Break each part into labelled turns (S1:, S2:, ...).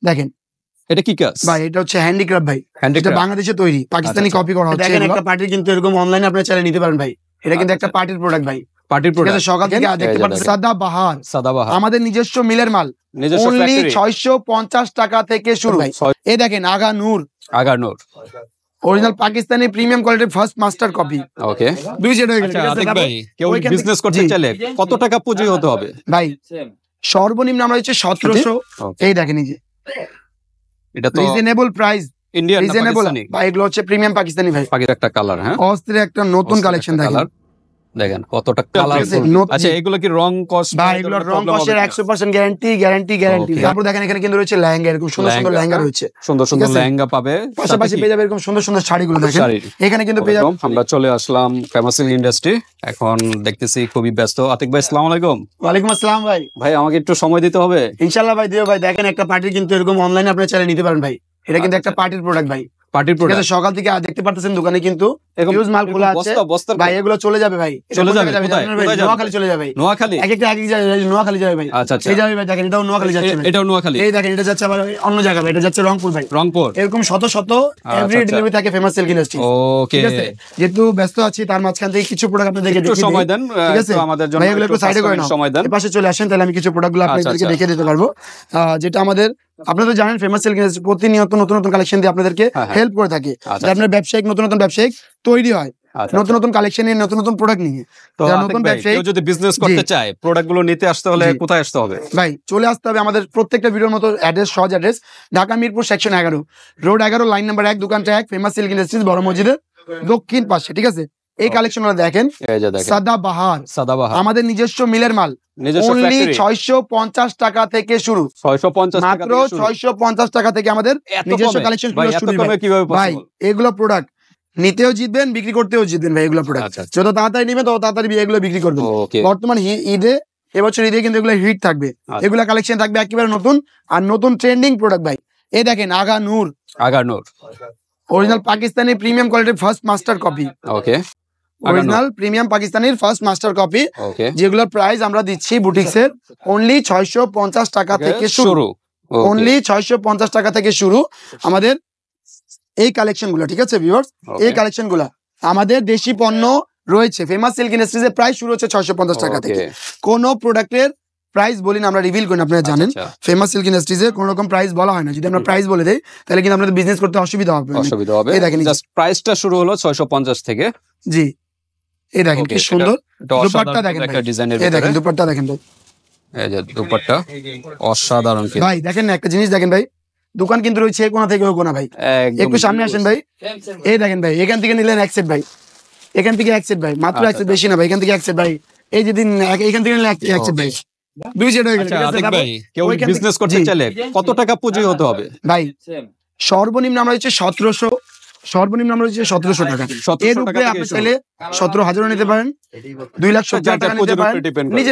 S1: দেখেন
S2: এটা কি কাজ
S1: ভাই, এটা হচ্ছে হ্যান্ডিক্রাফট ভাই, এটা বাংলাদেশে তৈরি, পাকিস্তানি কপি করা হচ্ছে। দেখেন একটা পার্টির কিন্তু এরকম অনলাইনে আপনি চাইলে নিতে পারেন ভাই, এটা কিন্তু একটা পার্টির প্রোডাক্ট ভাই,
S2: পার্টির প্রোডাক্ট।
S1: সকাল থেকে দেখতে পাচ্ছেন সাদাবাহার, আমাদের নিজস্ব মিলের মাল, অনলি 650 টাকা থেকে শুরু ভাই। এই দেখেন আগা নূর, অরিজিনাল পাকিস্তানি প্রিমিয়াম কোয়ালিটির ফার্স্ট মাস্টার কপি।
S2: ওকে,
S1: দুই সেট হয়ে গেল।
S2: ভাই কেউ বিজনেস করতে চাইলে কত টাকা পুঁজি হতে হবে ভাই?
S1: সর্বনিম্ন আমরা হচ্ছে 1700। এই দেখেন এই যে
S2: এটা তো
S1: রিজনেবল প্রাইস,
S2: ইন্ডিয়ান
S1: রিজনেবল ভাই, এগুলো হচ্ছে প্রিমিয়াম পাকিস্তানি ভাই।
S2: পাকিস্তানি একটা কালার, হ্যাঁ
S1: অস্থির একটা নতুন কালেকশন
S2: দেখেন কতটা কালারফুল। আচ্ছা এগুলো কি রং কস্ট?
S1: ভাই এগুলো রং কস্টের 100% গ্যারান্টি। তারপর দেখেন এখানে কিন্তু রয়েছে লেহেঙ্গা, এরকম সুন্দর সুন্দর লেহেঙ্গা রয়েছে,
S2: সুন্দর লেহেঙ্গা পাবে,
S1: পাশাপাশি পেয়ে যাবে এরকম সুন্দর সুন্দর শাড়িগুলো। দেখেন এখানে কিন্তু পেয়ে যাবে।
S2: আমরা চলে আসলাম ফেমাস সিল্ক ইন্ডাস্ট্রি, এখন দেখতেছি খুবই ব্যস্ত। আতিক ভাই আসসালামু আলাইকুম।
S1: ওয়ালাইকুম আসসালাম ভাই।
S2: ভাই আমাকে একটু সময় দিতে হবে।
S1: ইনশাআল্লাহ ভাই দিও ভাই। দেখেন একটা পার্টির কিন্তু এরকম অনলাইনে আপনি চাইলে নিতে পারেন ভাই, এটা কিন্তু একটা পার্টির প্রোডাক্ট ভাই, পার্টির প্রোডাক্ট। সকাল থেকে দেখতে পারতেছেন দোকানে কিন্তু হিউজ মাল খোলা আছে ভাই, এগুলো চলে যাবে ভাই,
S2: চলে যাবে
S1: নোয়াখালী চলে যাবে, নোয়াখালী এক একটা নোয়াখালী যাবে ভাই।
S2: আচ্ছা
S1: এই যাবে ভাই, দেখেন এটাও নোয়াখালী যাচ্ছে,
S2: এটাও নোয়াখালী।
S1: এই দেখেন এটা যাচ্ছে আবার অন্য জায়গা ভাই, এটা যাচ্ছে রংপুর ভাই, রংপুর। এরকম শত শত এভরি ডেলিভারি থাকে ফেমাস সিল্ক ইন্ডাস্ট্রি।
S2: ওকে,
S1: ঠিক আছে, যেহেতু ব্যস্ত আছি তার মাঝখান থেকে কিছু প্রোডাক্ট আপনাদেরকে
S2: একটু সময় দেন, ঠিক আছে আমাদের জন্য
S1: ভাই, এগুলো একটু সাইডে করে নাও, সময় দেন, পাশে চলে আসেন, তাহলে আমি কিছু প্রোডাক্টগুলো আপনাদেরকে দেখিয়ে দিতে পারবো। যেটা আমাদের আপনারা জানেন ফেমাস সিল্ক ইন্ডাস্ট্রি প্রতিনিয়ত নতুন নতুন কালেকশন দিয়ে আপনাদেরকে হেল্প করে থাকে, আপনার ব্যবসায়িক নতুন নতুন ব্যবসায়িক তৈরি হয়, নতুন নতুন কালেকশন নিয়ে, নতুন নতুন প্রোডাক্ট নিয়ে।
S2: তো নতুন ব্যবসায়ী কেউ যদি বিজনেস করতে চায়, প্রোডাক্টগুলো নিতে আসতে হলে কোথায় আসতে হবে
S1: ভাই? চলে আসতে হবে আমাদের প্রত্যেকটা ভিডিওর মতো অ্যাড্রেস, সহজ address, Dhaka Mirpur section 11, road 11, line number 1, দোকানটা 1, ফেমাস সিল্ক ইন্ডাস্ট্রিজ বড় মসজিদের দক্ষিণ পাশে। ঠিক আছে, এই কালেকশনগুলো দেখেন, সাদাবাহার, আমাদের নিজস্ব মিলের মাল, অনলি 650 টাকা থেকে শুরু, মাত্র 650 টাকা থেকে আমাদের নিজস্ব কালেকশন শুরু ভাই। এগুলো প্রোডাক্ট নিতেও জিতবেন, বিক্রি করতেও জিতবেন ভাই। এগুলো প্রোডাক্ট যত তাড়াতাড়ি নেবেন তত তাড়াতাড়ি এগুলো বিক্রি করবেন। বর্তমান ঈদে, এবছর ঈদে কিন্তু এগুলো হিট থাকবে, এগুলা কালেকশন থাকবে একেবারে নতুন আর নতুন ট্রেন্ডিং প্রোডাক্ট ভাই। এই দেখেন আগা নূর, অরিজিনাল পাকিস্তানি প্রিমিয়াম কোয়ালিটির first master copy. Okay, original premium পাকিস্তানির ফার্স্ট মাস্টার কপি, যেগুলোর প্রাইস আমরা দিচ্ছি বুটিক্সের অনলি 650 টাকা থেকে শুরু, অনলি 650 টাকা থেকে শুরু আমাদের এই কালেকশন গুলো। ঠিক আছে ভিউয়ার্স, এই কালেকশন গুলা আমাদের দেশি পণ্য রয়েছে ফেমাস সিল্ক ইন্ডাস্ট্রিজের প্রাইস শুরু হচ্ছে 650 টাকা থেকে। কোন প্রোডাক্টের প্রাইস বলি না, আমরা রিভিল করি না, আপনারা জানেন ফেমাস সিল্ক ইন্ডাস্ট্রিজে কোনো রকম প্রাইস বলা হয় না। যদি আমরা প্রাইস বলে দেই তাহলে কিন্তু আপনাদের বিজনেস করতে অসুবিধা হবে। এই দেখেন
S2: জাস্ট প্রাইসটা শুরু হলো 650 থেকে।
S1: জি, এই দেখেন কি সুন্দর দুপাট্টা, দেখেন এই দেখেন দুপাট্টা, দেখেন ভাই,
S2: এই যে দুপাট্টা অসাধারণ
S1: ভাই। দেখেন না একটা জিনিস দেখেন ভাই, দোকান কিন্তু রয়েছে কোনা থেকে কোনা ভাই, একটু সামনে আসেন ভাই। এই দেখেন ভাই, এখান থেকে নিলেন এক সেট ভাই, এখান থেকে এক সেট ভাই, মাত্র এক সেট, বেশি না ভাই, এখান থেকে এক সেট ভাই। এই যে দিন এখান থেকে নিলেন এক সেট ভাই, দুই সেট হয়ে গেল।
S2: ভাই কেউ বিজনেস করতে চাইলে কত টাকা পুঁজি হতে হবে
S1: ভাই? সর্বনিম্ন আমরা হচ্ছে 1700, সর্বনিম্ন আমরা হচ্ছে 1700 টাকা। এর উপরে আপনি চাইলে 17,000 নিতে পারেন, 2,70,000 টাকা নিতে পারেন,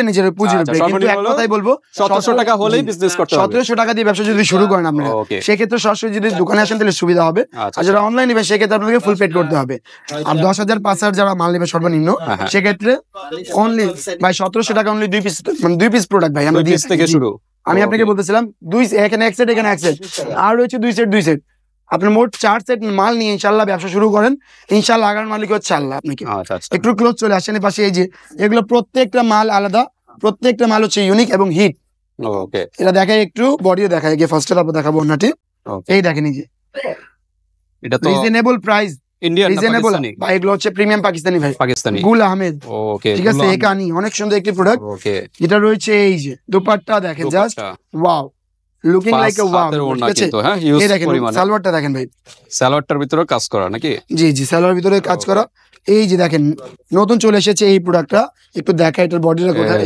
S1: নিজের পুঁজির উপরে। কিন্তু এক কথাই বলবো
S2: 1700 টাকা হলেই বিজনেস করতে হবে।
S1: 1700 টাকা দিয়ে ব্যবসা যদি শুরু করেন আপনারা, সেক্ষেত্রে সরাসরি যদি দোকানে আসেন তাহলে সুবিধা হবে। আর যারা অনলাইন নেবেন সেক্ষেত্রে আপনাকে ফুল পেড করতে হবে। আর 10,000 5,000 যারা মাল নেবে সর্বনিম্ন, সেক্ষেত্রে অনলি ভাই 1700 টাকা, অনলি 2 পিস, মানে 2 পিস প্রোডাক্ট ভাই আমরা 2 পিস থেকে শুরু। আমি আপনাকে বলতেছিলাম এখানে এক সেট, এখানে এক সেট, আর রয়েছে 2 সেট। আপনি মোট 4 সেট মাল নিয়ে ইনশাআল্লাহ ব্যবসা শুরু করেন, ইনশাআল্লাহ আগার মালিক হচ্ছে আল্লাহ। আপনাকে একটু ক্লোজ চলে আসেন পাশে, এই যে এগুলো প্রত্যেকটা মাল আলাদা, প্রত্যেকটা মাল হচ্ছে ইউনিক এবং হিট। ওকে, এটা দেখাই একটু, বডিও দেখাই আগে ফার্স্টে, তারপর দেখাবো অন্যটি। এই দেখেন এই যে
S2: এটা তো
S1: রিজনেবল প্রাইস,
S2: ইন্ডিয়ান
S1: রিজনেবল ভাই, এগুলো হচ্ছে প্রিমিয়াম পাকিস্তানি ভাই,
S2: পাকিস্তানি
S1: গুল আহমেদ।
S2: ওকে,
S1: ঠিক আছে, একানি অনেক সুন্দর একটি প্রোডাক্ট।
S2: ওকে,
S1: যেটা রয়েছে এই যে দুপাট্টা দেখেন, just wow, looking like a wow. এই দেখেন সালোয়ারটা দেখেন ভাই,
S2: সালোয়ারটার ভিতরে কাজ করা নাকি?
S1: জি, সালোয়ার ভিতরে কাজ করা। এই যে দেখেন নতুন চলে এসেছে এই প্রোডাক্টটা, একটু দেখা এটার বডিটা কোথায়।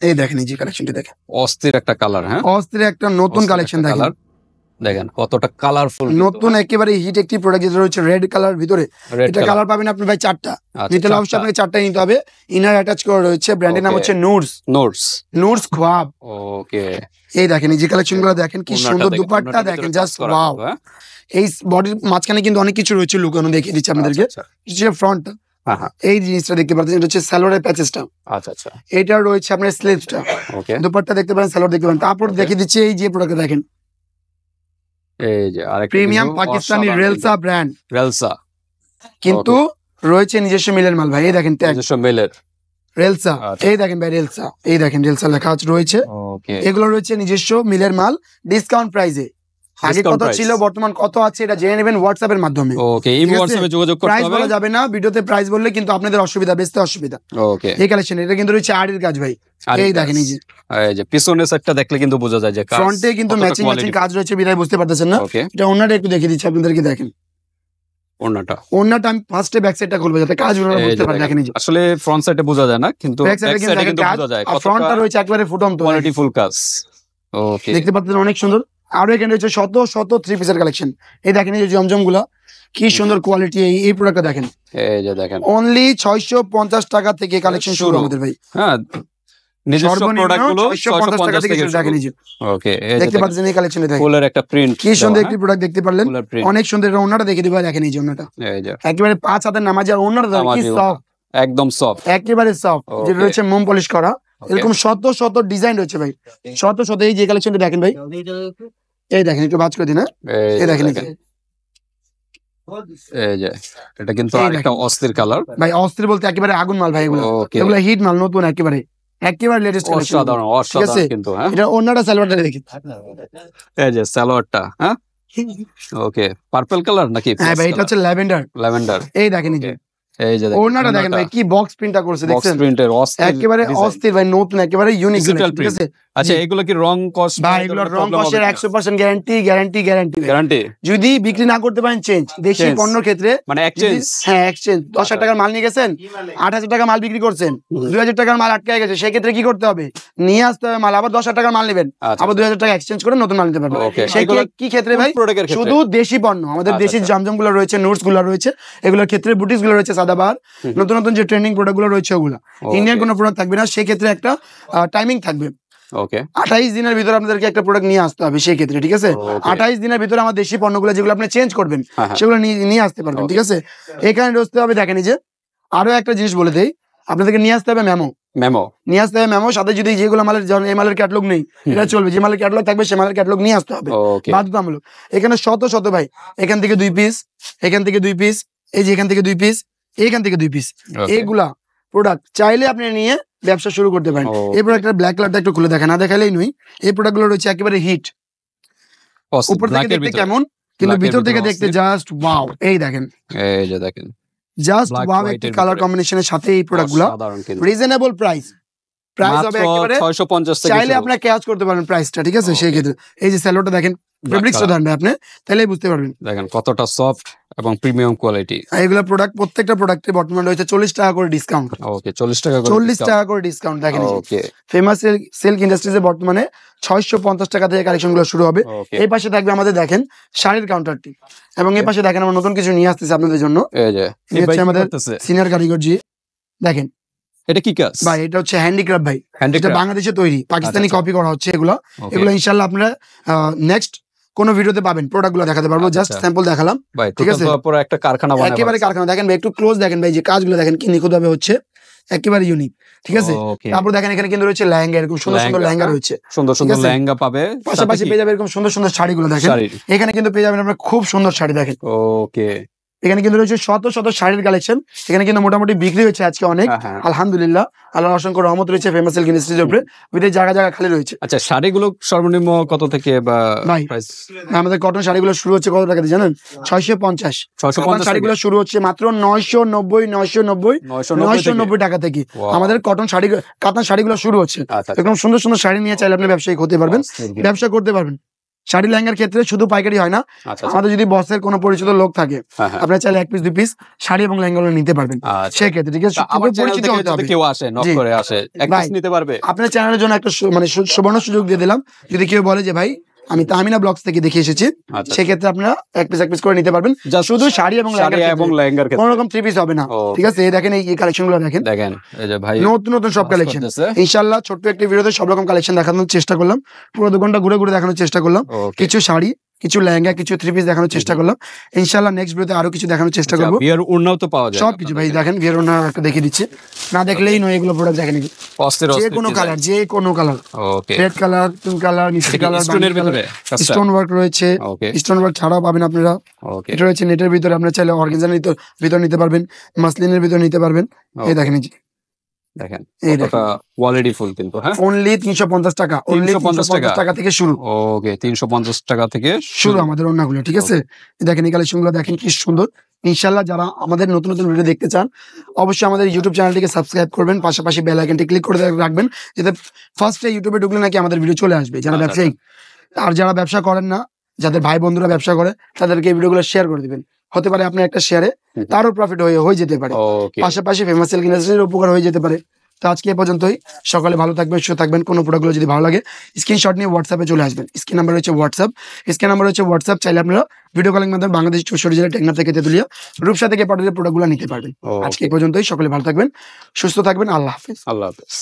S1: এই দেখেন এই যে কালেকশনটা দেখেন,
S2: অস্থির একটা কালার, হ্যাঁ
S1: অস্থির একটা নতুন কালেকশন
S2: দেখেন কতটা কালারফুল,
S1: নতুন একেবারে হিট একটি প্রোডাক্ট, যেটা রয়েছে রেড কালার ভিতরে। এটা কালার পাবেন আপনি ভাই 4টা, নিতে হলে অবশ্যই আপনাকে 4টাই নিতে হবে। ইনার অ্যাটাচ করা রয়েছে, ব্র্যান্ডের নাম হচ্ছে নুরস খোয়াব। ওকে, এই দেখেন এই যে কালেকশনগুলো দেখেন কি সুন্দর, দুপাট্টা দেখেন জাস্ট ওয়াও। এই বডির মাঝখানে কিন্তু অনেক কিছু রয়েছে লুকানো, দেখিয়ে দিচ্ছি আপনাদেরকে। ফ্রন্ট এই জিনিসটা দেখতে পাচ্ছেন, এটা হচ্ছে সালোয়ারের প্যাচেসটা। এটা রয়েছে আপনার স্লিভসটা, দুপাট্টা দেখতে পারেন, সালোয়ার দেখতে পারেন। তারপর দেখিয়ে দিচ্ছি এই যে প্রোডাক্ট দেখেন,
S2: এই যে আরেকটা
S1: প্রিমিয়াম
S2: কিন্তু
S1: পাকিস্তানি
S2: অসাধারণ
S1: রেলসা ব্র্যান্ড,
S2: কিন্তু। রেলসা
S1: কিন্তু রয়েছে নিজস্ব মিলের মাল ভাই। এই দেখেন ট্যাগ
S2: নিজস্ব মেলের।
S1: রেলসা,
S2: আচ্ছা।
S1: এই দেখেন ভাই রেলসা, এই দেখেন রেলসা লেখা আছে রয়েছে।
S2: ওকে,
S1: এগুলো রয়েছে নিজস্ব মিলের মাল, ডিসকাউন্ট প্রাইসে। আগে
S2: Discount
S1: কত
S2: price।
S1: ছিল, বর্তমান কত আছে এটা জেনে নেবেন হোয়াটসঅ্যাপের মাধ্যমে।
S2: ওকে, এই
S1: ঠিক আছে?
S2: হোয়াটসঅ্যাপে যোগাযোগ করতে
S1: প্রাইস
S2: হবে।
S1: বলা যাবে না ভিডিওতে, প্রাইস বললে কিন্তু আপনাদের অসুবিধা, বেচতে অসুবিধা।
S2: ওকে,
S1: এই কালেকশন এটা কিন্তু রয়েছে আড়ির কাজ ভাই। এই দেখেন এই যে
S2: এই যে পিছনের সাইডটা দেখলে কিন্তু বোঝা যায় যে কাজ
S1: ফ্রন্টে কিন্তু
S2: কতটা
S1: ম্যাচিং ম্যাচিং
S2: quality।
S1: কাজ রয়েছে, বিদায় বুঝতে পারতেছেন না।
S2: ওকে,
S1: এটা ওনাটা একটু দেখিয়ে দিচ্ছি আপনাদেরকে, দেখেন
S2: ওড়নাটা
S1: ওনাটা আমি ফার্স্টে ব্যাক সাইডটা খুলবো যাতে কাজ ওনারা
S2: এই
S1: বুঝতে
S2: যে
S1: পারে। দেখেন এই যে
S2: আসলে ফ্রন্ট সাইডে বোঝা যায় না, কিন্তু
S1: ব্যাক
S2: ব্যাক
S1: সাইডে
S2: সাইডে
S1: কিন্তু
S2: কিন্তু
S1: কাজ,
S2: বোঝা যায়
S1: আর
S2: কতটা
S1: ফ্রন্টটা রয়েছে একবারে ফুটন্ত,
S2: কোয়ালিটিফুল কাজ। ওকে,
S1: দেখতে পাচ্ছেন অনেক সুন্দর। আরো এখানে রয়েছে শত শত থ্রি পিসের কালেকশন। এই দেখেন এই যে জমজম গুলা কি সুন্দর কোয়ালিটি। এই প্রোডাক্টটা দেখেন,
S2: এই যে দেখেন
S1: অনলি 650 টাকা থেকে কালেকশন শুরু
S2: শুরু।
S1: আমাদের ভাই।
S2: হ্যাঁ, নিজস্ব প্রোডাক্ট গুলো
S1: 650 টাকা থেকে শুরু। দেখেন এই যে
S2: ওকে,
S1: দেখতে পাচ্ছেন এই কালেকশনে দেখেন
S2: ফুলের একটা প্রিন্ট,
S1: কি সুন্দর একটি প্রোডাক্ট দেখতে পারলেন,
S2: ফুলের প্রিন্ট।
S1: অনেক সুন্দর। এটা ওনাটা দেখে দিবা, দেখেন এই যে ওনাটা
S2: এই যে
S1: একেবারে 5 হাতের নামাজ, আর ওনাটা দেখেন কি
S2: নামাজি
S1: সফট,
S2: একদম সফট।
S1: একেবারে সফট, যেটা
S2: Okay.
S1: রয়েছে মোম পলিশ করা।
S2: Okay.
S1: এরকম শত শত ডিজাইন রয়েছে ভাই, শত শত। এই যে কালেকশনটা দেখেন ভাই, এই দেখেন একটু ভাঁজ করে দিন। এই দেখেন এই যে।
S2: এই যে এটা কিন্তু
S1: এই
S2: আরেকটা অস্থির কালার।
S1: ভাই অস্থির বলতে একেবারে আগুন মাল ভাই এগুলো,
S2: ওকে,
S1: এগুলো হিট মাল, নতুন একেবারে, একেবারে লেটেস্ট কালেকশন।
S2: অসাধারণ অসাধারণ কিন্তু। হ্যাঁ,
S1: এটা ওনাটা সালোয়ারটা দেখি।
S2: এই যে সালোয়ারটা, হ্যাঁ ওকে, পার্পল কালার নাকি?
S1: হ্যাঁ ভাই এটা হচ্ছে ল্যাভেন্ডার।
S2: ল্যাভেন্ডার।
S1: এই দেখেন এই যে
S2: এই যে
S1: ওনাটা দেখেন ভাই কি বক্স প্রিন্টটা করছে,
S2: বক্স
S1: দেখছেন
S2: প্রিন্টের অস্থির
S1: একেবারে
S2: design।
S1: অস্থির ভাই, নতুন একেবারে ইউনিক,
S2: Digital
S1: ঠিক
S2: print।
S1: আছে
S2: আচ্ছা,
S1: জি।
S2: এগুলো কি রং কস্ট?
S1: ভাই এগুলোর রং কষের 100% গ্যারান্টি, গ্যারান্টি, গ্যারান্টি।
S2: গ্যারান্টি,
S1: যদি বিক্রি না করতে পারেন চেঞ্জ, দেশি
S2: Change।
S1: পণ্যর ক্ষেত্রে
S2: মানে এক্সচেঞ্জ।
S1: হ্যাঁ এক্সচেঞ্জ। 10,000 টাকার মাল নিয়ে গেছেন, 8,000 টাকার মাল বিক্রি করছেন, 2,000 টাকার মাল আটকে গেছে, সেক্ষেত্রে কি করতে হবে, নিয়ে আসতে হবে মাল, আবার 10,000 টাকার মাল নেবেন,
S2: আচ্ছা,
S1: আবার 2,000 টাকা এক্সচেঞ্জ করে নতুন মাল নিতে পারবেন।
S2: Okay।
S1: সেই
S2: এগুলো
S1: কি ক্ষেত্রে ভাই,
S2: প্রোডাক্টের ক্ষেত্রে
S1: শুধু দেশি পণ্য, আমাদের
S2: আচ্ছা,
S1: দেশি
S2: আচ্ছা।
S1: জমজম গুলো রয়েছে, নোটস গুলো রয়েছে, এগুলোর ক্ষেত্রে বুটিক্স গুলো রয়েছে, সাদাবাহার, নতুন নতুন যে ট্রেন্ডিং প্রোডাক্ট গুলো রয়েছে ওগুলো। ইন্ডিয়ান কোনো প্রোডাক্ট থাকবে না, সেই ক্ষেত্রে একটা টাইমিং থাকবে।
S2: ওকে,
S1: 28 দিনের ভিতরে আপনাদেরকে একটা প্রোডাক্ট নিয়ে আসতে হবে সেই ক্ষেত্রে, ঠিক আছে।
S2: Okay।
S1: 28 দিনের ভিতরে আমার দেশি পণ্যগুলো যেগুলো আপনি চেঞ্জ করবেন
S2: হ্যাঁ, হ্যাঁ।
S1: সেগুলো নিয়ে আসতে পারবেন, ঠিক আছে। এখানে রসতে হবে, দেখেন এই যে আরো একটা জিনিস বলে দেই, আপনাদেরকে নিয়ে আসতে হবে মেমো,
S2: মেমো
S1: নিয়ে আসতে হবে মেমো। সাথে যদি যেগুলো মালের এই মালের ক্যাটালগ নেই এটা চলবে, যে মালের ক্যাটালগ থাকবে সে মালের ক্যাটালগ নিয়ে আসতে হবে,
S2: ওকে,
S1: বাধ্যতামূলক। এখানে শত শত ভাই, এখান থেকে 2 পিস, এখান থেকে 2 পিস, এই যে এখান থেকে 2 পিস, এইখান থেকে 2 পিস, এইগুলা প্রোডাক্ট চাইলে আপনি নিয়ে ব্যবসা শুরু করতে পারেন।
S2: Okay।
S1: এই প্রোডাক্টের ব্ল্যাক কালারটা একটু খুলে দেখেন, না দেখালেই নয়। এই প্রোডাক্ট গুলো রয়েছে একেবারে হিট, উপর থেকে দেখতে কেমন, কিন্তু
S2: Black এর
S1: ভিতর থেকে
S2: ভিতরে
S1: দেখতে
S2: অস্থির।
S1: Just wow. এই দেখেন
S2: এই যে দেখেন
S1: জাস্ট
S2: Black
S1: ওয়াও,
S2: white
S1: একটি
S2: এর
S1: কালার
S2: ভিতরে।
S1: কম্বিনেশনের সাথে এই প্রোডাক্ট গুলো
S2: সাধারণ কিন্তু
S1: রিজনেবল প্রাইস, প্রাইস হবে
S2: মাত্র
S1: একেবারে
S2: 650 থেকে
S1: চাইলে
S2: শুরু।
S1: আপনারা ক্যাচ করতে পারেন প্রাইসটা, ঠিক আছে। সেই
S2: Okay।
S1: ক্ষেত্রে এই যে স্যালোটা দেখেন, ফেব্রিক্সটা
S2: color।
S1: ধরবেন আপনি, তাহলেই বুঝতে পারবেন।
S2: দেখেন কতটা সফট এবং প্রিমিয়াম কোয়ালিটি।
S1: আর এগুলো প্রোডাক্ট প্রত্যেকটা প্রোডাক্টে বর্তমানে রয়েছে 40 টাকা করে ডিসকাউন্ট,
S2: ওকে, 40 টাকা করে
S1: 40 টাকা করে ডিসকাউন্ট। দেখেন
S2: ওকে,
S1: ফেমাস সিল্ক ইন্ডাস্ট্রিজে বর্তমানে 650 টাকা থেকে কালেকশন গুলো শুরু হবে।
S2: ওকে,
S1: এই পাশে থাকবে আমাদের দেখেন শাড়ির কাউন্টারটি, এবং এই পাশে দেখেন আমরা নতুন কিছু নিয়ে আসতেছি আপনাদের জন্য।
S2: এই যে
S1: এই হচ্ছে আমাদের
S2: করতেছে।
S1: সিনিয়র কারিগর জি, দেখেন
S2: এটা কি কাজ?
S1: ভাই এটা হচ্ছে হ্যান্ডিক্রাফট ভাই, এটা
S2: হ্যান্ডিক্রাফট।
S1: বাংলাদেশে তৈরি, পাকিস্তানি
S2: আচ্ছা,
S1: কপি করা হচ্ছে এগুলো।
S2: ওকে।
S1: এগুলো ইনশাআল্লাহ আপনারা নেক্সট কোন ভিডিওতে পাবেন, প্রোডাক্ট গুলো দেখাতে পারবো, জাস্ট
S2: আচ্ছা।
S1: স্যাম্পল দেখালাম,
S2: ভাই
S1: ঠিক আছে।
S2: টোটাল পুরো একটা কারখানা বানানো।
S1: একেবারে কারখানা। দেখেন ভাই একটু ক্লোজ দেখেন ভাই, যে কাজগুলো দেখেন কি নিখুঁত ভাবে হচ্ছে, একেবারে ইউনিক, ঠিক আছে।
S2: ওকে,
S1: তারপর দেখেন এখানে কিন্তু রয়েছে লেহেঙ্গা, এরকম সুন্দর সুন্দর
S2: লেহেঙ্গা,
S1: লেহেঙ্গা রয়েছে,
S2: সুন্দর সুন্দর
S1: আছে।
S2: লেহেঙ্গা পাবে,
S1: পাশাপাশি পেয়ে যাবেন এরকম সুন্দর সুন্দর শাড়িগুলো দেখেন।
S2: শাড়ি।
S1: এখানে কিন্তু পেয়ে যাবেন আপনার খুব সুন্দর শাড়ি দেখেন,
S2: ওকে,
S1: এখানে কিন্তু রয়েছে শত শত শাড়ির কালেকশন। এখানে কিন্তু মোটামুটি বিক্রি হয়েছে আজকে অনেক,
S2: হ্যাঁ, হ্যাঁ।
S1: আলহামদুলিল্লাহ, আল্লাহর অসংখ্য রহমত রয়েছে ফেমাস সিল্ক ইন্ডাস্ট্রিজের উপরে, বিদেশ জায়গা জায়গা খালি রয়েছে।
S2: আচ্ছা, শাড়িগুলো সর্বনিম্ন কত থেকে বা
S1: ভাই,
S2: প্রাইস?
S1: আমাদের কটন শাড়িগুলো শুরু হচ্ছে কত টাকা দিয়ে জানেন? 650।
S2: 650
S1: শাড়িগুলো শুরু হচ্ছে মাত্র 990 টাকা থেকে।
S2: Wow।
S1: আমাদের কটন শাড়ি, কাতান শাড়িগুলো শুরু হচ্ছে।
S2: আচ্ছা,
S1: একদম সুন্দর সুন্দর শাড়ি নিয়ে চাইলে আপনি ব্যবসায়ী হতে পারবেন, ব্যবসা করতে পারবেন। শাড়ি লেহেঙ্গার ক্ষেত্রে শুধু পাইকারি হয় না,
S2: আচ্ছা,
S1: আমাদের যদি বসের কোনো পরিচিত লোক থাকে,
S2: হ্যাঁ, হ্যাঁ।
S1: আপনারা চাইলে 1 পিস 2 পিস শাড়ি এবং লেহেঙ্গা নিতে পারবেন
S2: আচ্ছা।
S1: সেক্ষেত্রে, ঠিক আছে।
S2: তা আমার চ্যানেল
S1: পরিচিত
S2: থেকে
S1: হতে হবে।
S2: যদি কেউ আসে, নক
S1: জি।
S2: করে আসে, এক
S1: ভাই,
S2: পিস নিতে পারবে?
S1: আপনার চ্যানেলের জন্য একটা মানে সুবর্ণ সুযোগ দিয়ে দিলাম। যদি কেউ বলে যে ভাই আমি তাহমিনা ব্লগস থেকে দেখে এসেছি,
S2: আচ্ছা।
S1: সেক্ষেত্রে আপনারা 1 পিস করে নিতে পারবেন,
S2: Just
S1: শুধু শাড়ি এবং
S2: লেহেঙ্গার
S1: কোনো রকম 3 পিস হবে না,
S2: Okay।
S1: ঠিক আছে। এই দেখেন এই কালেকশন গুলো দেখেন,
S2: দেখেন এই যে ভাই
S1: নতুন নতুন সব
S2: কাজ
S1: কালেকশন।
S2: করতেছে।
S1: ইনশাআল্লাহ ছোট্ট একটি ভিডিওতে সব রকম কালেকশন দেখানোর চেষ্টা করলাম, পুরো দোকানটা ঘুরে ঘুরে দেখানোর চেষ্টা করলাম।
S2: Okay।
S1: কিছু শাড়ি, কিছু লেহেঙ্গা, কিছু থ্রি পিস দেখানোর চেষ্টা করলাম। ইনশাআল্লাহ নেক্সট ভিডিওতে আরো কিছু দেখানোর চেষ্টা করবো।
S2: বিয়ার ওড়নাও তো পাওয়া যায়
S1: সবকিছু ভাই দেখেন, বিয়ার ওড়না একটা দেখিয়ে দিচ্ছি, না দেখলেই নয়, এগুলো প্রোডাক্ট দেখেন, যে কোনো কালার, যে কোনো colour,
S2: okay
S1: red colour, pink colour, মিষ্টি কালার,
S2: স্টোনের ভিতরে
S1: স্টোন ওয়ার্ক রয়েছে,
S2: ওকে
S1: স্টোন ওয়ার্ক ছাড়াও পাবেন আপনারা।
S2: ওকে
S1: এটা রয়েছে নেটের ভিতরে, আপনারা চাইলে অর্গানজার ভিতর নিতে পারবেন, মাসলিনের ভিতর নিতে পারবেন। এই দেখেন, এই যে
S2: দেখেন
S1: এই
S2: কতটা কোয়ালিটি ফুল কিন্তু হ্যাঁ
S1: অনলি 350 টাকা, অনলি 350 টাকা থেকে শুরু।
S2: ওকে 350 টাকা থেকে
S1: শুরু আমাদের ওড়নাগুলো, ঠিক আছে? এই দেখেন এই কালেকশনগুলো দেখেন কি সুন্দর। ইনশাআল্লাহ যারা আমাদের নতুন নতুন ভিডিও দেখতে চান অবশ্যই আমাদের ইউটিউব চ্যানেলটিকে সাবস্ক্রাইব করবেন, পাশাপাশি বেল আইকনটি ক্লিক করে রাখবেন, যাতে ফার্স্টে ইউটিউবে ঢুকলে নাকি আমাদের ভিডিও চলে আসবে যারা ব্যবসায়ী। আর যারা ব্যবসা করেন না, যাদের ভাই বন্ধুরা ব্যবসা করে, তাদেরকে এই ভিডিওগুলো শেয়ার করে দিবেন। হতে পারে আপনার একটা শেয়ারে তারও প্রফিট হয়ে যেতে পারে,
S2: ওকে
S1: পাশাপাশি ফেমাস সিল্ক ইন্ডাস্ট্রির উপকার হয়ে যেতে পারে। তো আজকে এ পর্যন্তই, সকালে ভালো থাকবেন, সুস্থ থাকবেন। কোনো প্রোডাক্টগুলো যদি ভালো লাগে স্ক্রিনশট নিয়ে হোয়াটসঅ্যাপে চলে আসবেন। স্ক্রিন নাম্বার হচ্ছে হোয়াটসঅ্যাপ, চাইলে আপনারা ভিডিও কলিং মাধ্যমে বাংলাদেশ 64 জেলা টেকনাফ থেকে তেতুলিয়া রূপসা থেকে পাঠালে প্রোডাক্টগুলো নিতে পারবেন। আজকে এই পর্যন্তই, সকলে ভালো থাকবেন, সুস্থ থাকবেন, আল্লাহ হাফেজ।
S2: আল্লাহ হাফেজ।